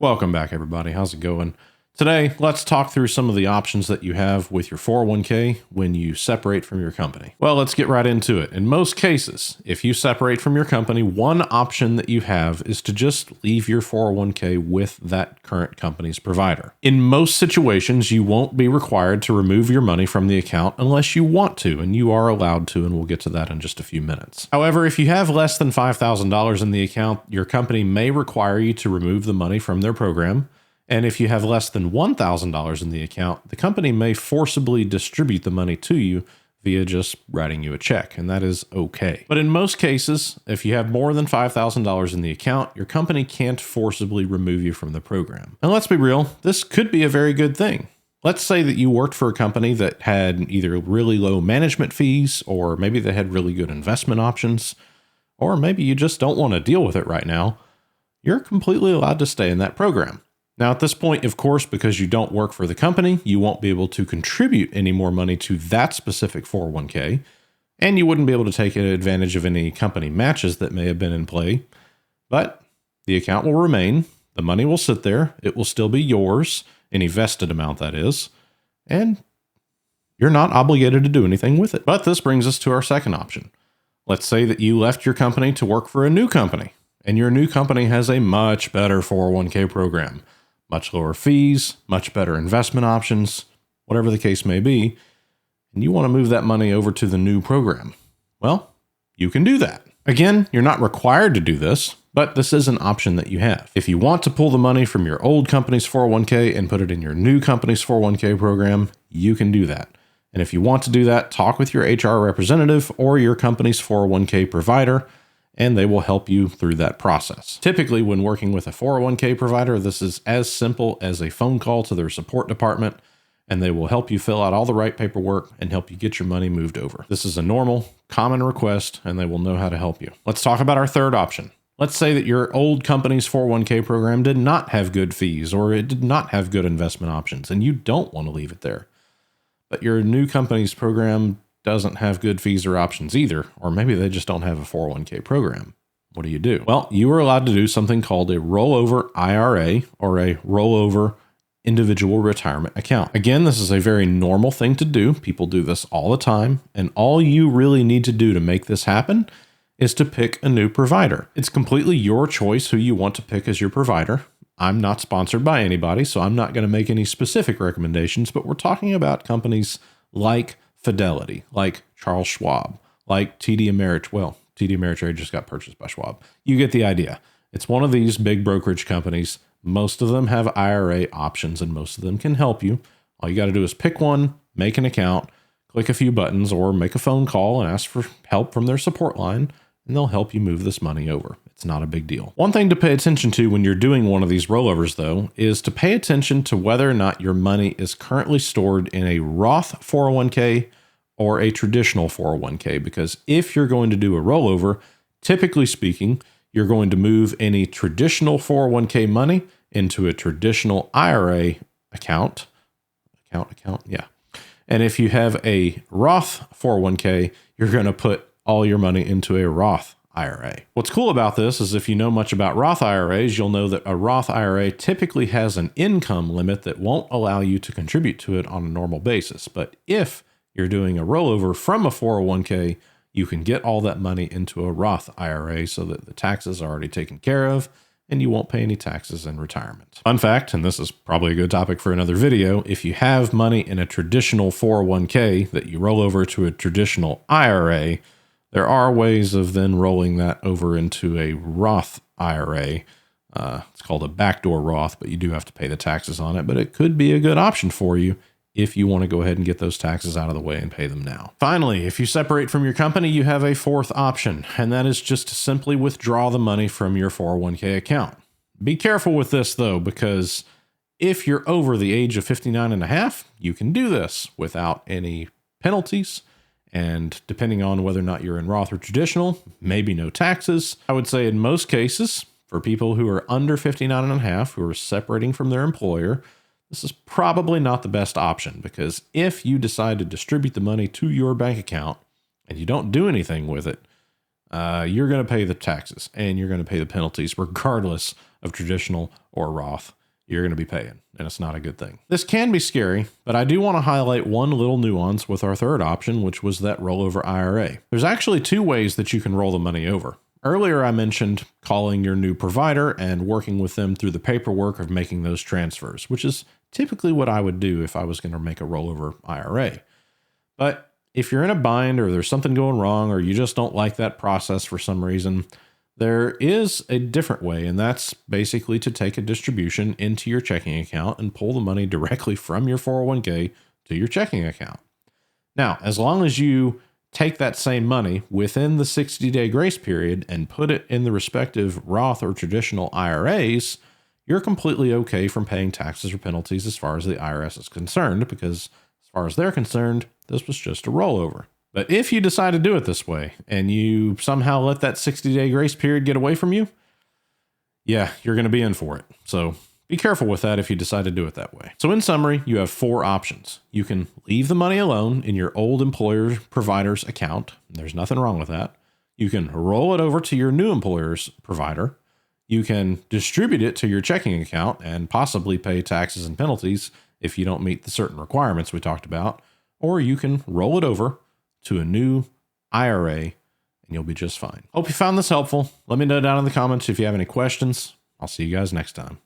Welcome back, everybody. How's it going? Today, let's talk through some of the options that you have with your 401k when you separate from your company. Well, let's get right into it. In most cases, if you separate from your company, one option that you have is to just leave your 401k with that current company's provider. In most situations, you won't be required to remove your money from the account unless you want to, and you are allowed to, and we'll get to that in just a few minutes. However, if you have less than $5,000 in the account, your company may require you to remove the money from their program. And if you have less than $1,000 in the account, the company may forcibly distribute the money to you via just writing you a check, and that is okay. But in most cases, if you have more than $5,000 in the account, your company can't forcibly remove you from the program. And let's be real, this could be a very good thing. Let's say that you worked for a company that had either really low management fees, or maybe they had really good investment options, or maybe you just don't want to deal with it right now. You're completely allowed to stay in that program. Now, at this point, of course, because you don't work for the company, you won't be able to contribute any more money to that specific 401k, and you wouldn't be able to take advantage of any company matches that may have been in play. But the account will remain, the money will sit there, it will still be yours, any vested amount that is, and you're not obligated to do anything with it. But this brings us to our second option. Let's say that you left your company to work for a new company, and your new company has a much better 401k program. Much lower fees, much better investment options, whatever the case may be, and you want to move that money over to the new program. Well, you can do that. Again, you're not required to do this, but this is an option that you have. If you want to pull the money from your old company's 401k and put it in your new company's 401k program, you can do that. And if you want to do that, talk with your HR representative or your company's 401k provider, and they will help you through that process. Typically, when working with a 401k provider, this is as simple as a phone call to their support department, and they will help you fill out all the right paperwork and help you get your money moved over. This is a normal, common request, and they will know how to help you. Let's talk about our third option. Let's say that your old company's 401k program did not have good fees, or it did not have good investment options, and you don't want to leave it there. But your new company's program doesn't have good fees or options either, or maybe they just don't have a 401k program. What do? Well, you are allowed to do something called a rollover IRA or a rollover individual retirement account. Again, this is a very normal thing to do. People do this all the time, and all you really need to do to make this happen is to pick a new provider. It's completely your choice who you want to pick as your provider. I'm not sponsored by anybody, so I'm not going to make any specific recommendations, but we're talking about companies like Fidelity, like Charles Schwab, like TD Ameritrade. Well, TD Ameritrade just got purchased by Schwab. You get the idea. It's one of these big brokerage companies. Most of them have IRA options, and most of them can help you. All you got to do is pick one, make an account, click a few buttons, or make a phone call and ask for help from their support line, and they'll help you move this money over. It's not a big deal. One thing to pay attention to when you're doing one of these rollovers, though, is to pay attention to whether or not your money is currently stored in a Roth 401k or a traditional 401k, because if you're going to do a rollover, typically speaking, you're going to move any traditional 401k money into a traditional IRA account. Yeah. And if you have a Roth 401k, you're going to put all your money into a Roth IRA. What's cool about this is if you know much about Roth IRAs, you'll know that a Roth IRA typically has an income limit that won't allow you to contribute to it on a normal basis. But if you're doing a rollover from a 401k, you can get all that money into a Roth IRA so that the taxes are already taken care of and you won't pay any taxes in retirement. Fun fact, and this is probably a good topic for another video, if you have money in a traditional 401k that you roll over to a traditional IRA, there are ways of then rolling that over into a Roth IRA. It's called a backdoor Roth, but you do have to pay the taxes on it, but it could be a good option for you if you want to go ahead and get those taxes out of the way and pay them now. Finally, if you separate from your company, you have a fourth option, and that is just to simply withdraw the money from your 401k account. Be careful with this though, because if you're over the age of 59 and a half, you can do this without any penalties. And depending on whether or not you're in Roth or traditional, maybe no taxes. I would say in most cases, for people who are under 59 and a half, who are separating from their employer, this is probably not the best option, because if you decide to distribute the money to your bank account and you don't do anything with it, you're going to pay the taxes and you're going to pay the penalties regardless of traditional or Roth you're going to be paying, and it's not a good thing. This can be scary, but I do want to highlight one little nuance with our third option, which was that rollover IRA. There's actually two ways that you can roll the money over. Earlier, I mentioned calling your new provider and working with them through the paperwork of making those transfers, which is typically what I would do if I was going to make a rollover IRA. But if you're in a bind or there's something going wrong or you just don't like that process for some reason, there is a different way, and that's basically to take a distribution into your checking account and pull the money directly from your 401k to your checking account. Now, as long as you take that same money within the 60-day grace period and put it in the respective Roth or traditional IRAs, you're completely okay from paying taxes or penalties as far as the IRS is concerned, because as far as they're concerned, this was just a rollover. But if you decide to do it this way and you somehow let that 60-day grace period get away from you, yeah, you're going to be in for it. So be careful with that if you decide to do it that way. So in summary, you have four options. You can leave the money alone in your old employer provider's account. There's nothing wrong with that. You can roll it over to your new employer's provider. You can distribute it to your checking account and possibly pay taxes and penalties if you don't meet the certain requirements we talked about. Or you can roll it over to a new IRA and you'll be just fine. Hope you found this helpful. Let me know down in the comments if you have any questions. I'll see you guys next time.